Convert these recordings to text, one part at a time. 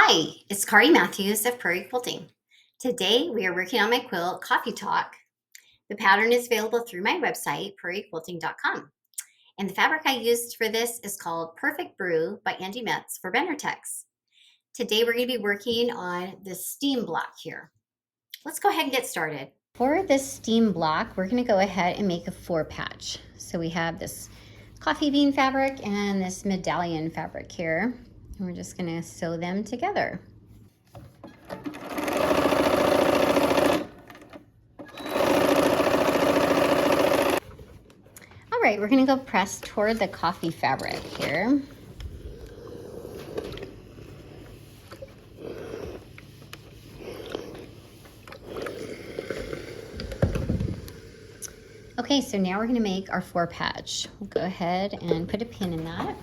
Hi, it's Kari Matthews of Prairie Quilting. Today we are working on my quilt Coffee Talk. The pattern is available through my website, prairiequilting.com. And the fabric I used for this is called Perfect Brew by Andy Metz for Benertex. Today we're going to be working on this steam block here. Let's go ahead and get started. For this steam block, we're going to go ahead and make a 4-patch. So we have this coffee bean fabric and this medallion fabric here. And we're just going to sew them together. All right, we're going to go press toward the coffee fabric here. Okay, so now we're going to make our 4-patch. We'll go ahead and put a pin in that,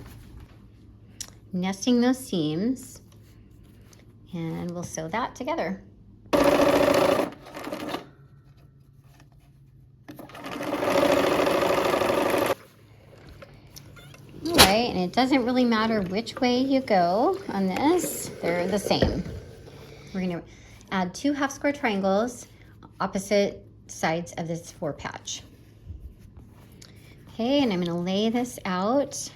nesting those seams, and we'll sew that together. All right, and it doesn't really matter which way you go on this, they're the same. We're going to add 2 half square triangles opposite sides of this 4-patch. Okay, and I'm going to lay this out,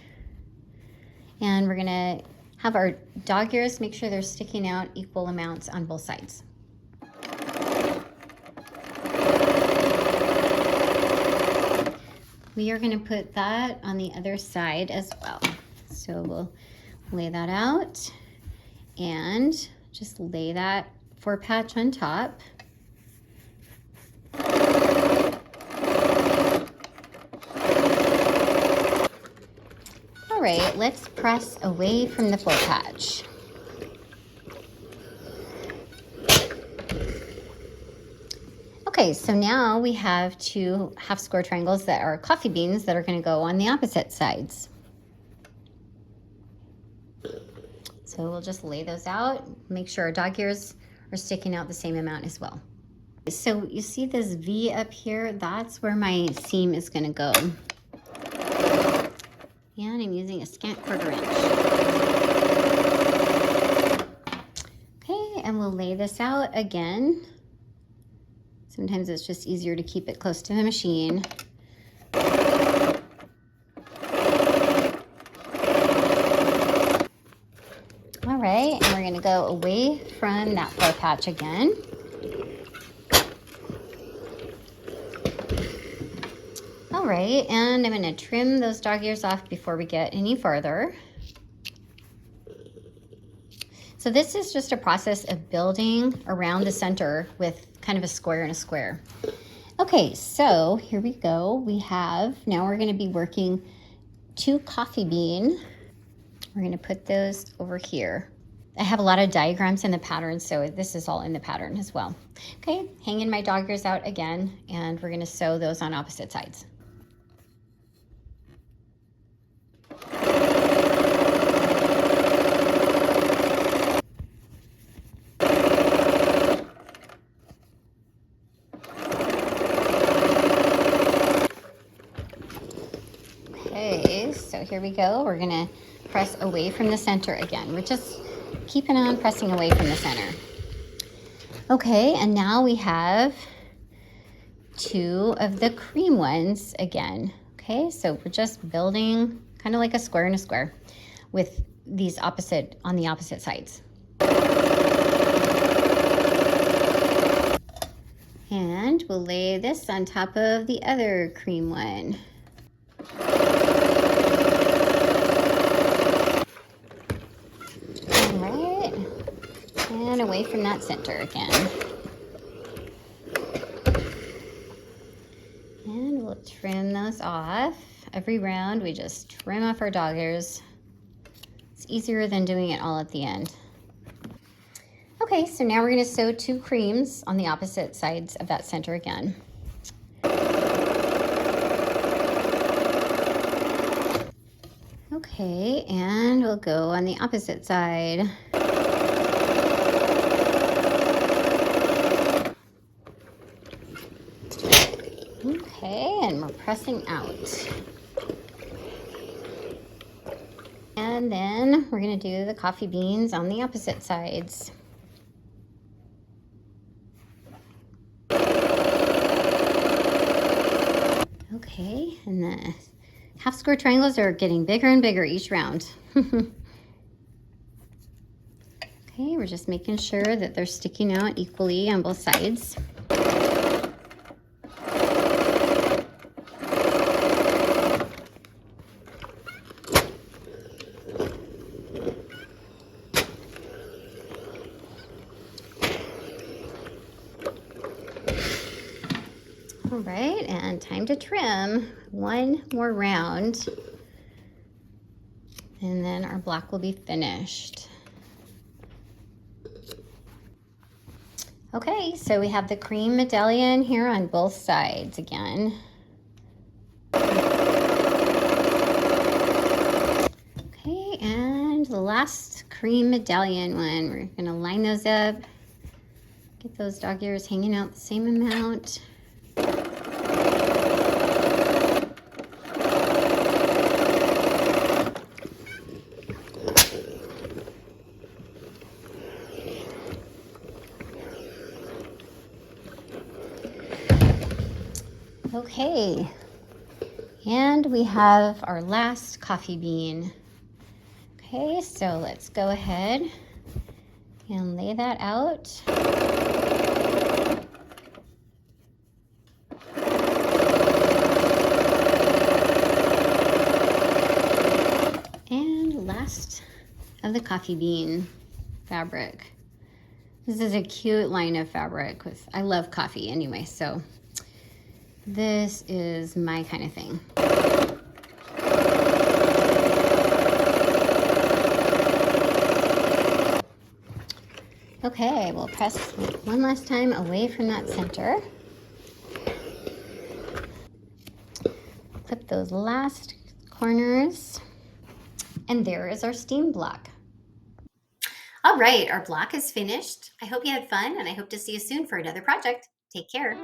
and we're going to have our dog ears, make sure they're sticking out equal amounts on both sides. We are going to put that on the other side as well. So we'll lay that out and just lay that 4-patch on top. All right, let's press away from the 4-patch. Okay, so now we have 2 half square triangles that are coffee beans that are going to go on the opposite sides. So we'll just lay those out, make sure our dog ears are sticking out the same amount as well. So you see this V up here, that's where my seam is going to go. And I'm using a scant 1/4 inch. Okay, and we'll lay this out again. Sometimes it's just easier to keep it close to the machine. All right, and we're gonna go away from that 4-patch again. All right, and I'm gonna trim those dog ears off before we get any further. So this is just a process of building around the center with kind of a square and a square. Okay, so here we go. Now we're gonna be working 2 coffee bean. We're gonna put those over here. I have a lot of diagrams in the pattern, so this is all in the pattern as well. Okay, hanging my dog ears out again, and we're gonna sew those on opposite sides. Okay, so here we go. We're gonna press away from the center again. We're just keeping on pressing away from the center. Okay, and now we have 2 of the cream ones again. Okay, so we're just building kind of like a square and a square with these on the opposite sides. And we'll lay this on top of the other cream one. All right, and away from that center again. And we'll trim those off. Every round we just trim off our dog ears. It's easier than doing it all at the end. Okay, so now we're going to sew 2 creams on the opposite sides of that center again. Okay, and we'll go on the opposite side. Okay, and we're pressing out. And then we're going to do the coffee beans on the opposite sides. Okay, and the half square triangles are getting bigger and bigger each round. Okay, we're just making sure that they're sticking out equally on both sides. All right, and time to trim. One more round, and then our block will be finished. Okay, so we have the cream medallion here on both sides again. Okay, and the last cream medallion one. We're gonna line those up, get those dog ears hanging out the same amount. Okay, and we have our last coffee bean. Okay, so let's go ahead and lay that out. And last of the coffee bean fabric. This is a cute line of fabric I love coffee anyway, so this is my kind of thing. Okay, we'll press one last time away from that center. Clip those last corners. And there is our steam block. All right, our block is finished. I hope you had fun, and I hope to see you soon for another project. Take care.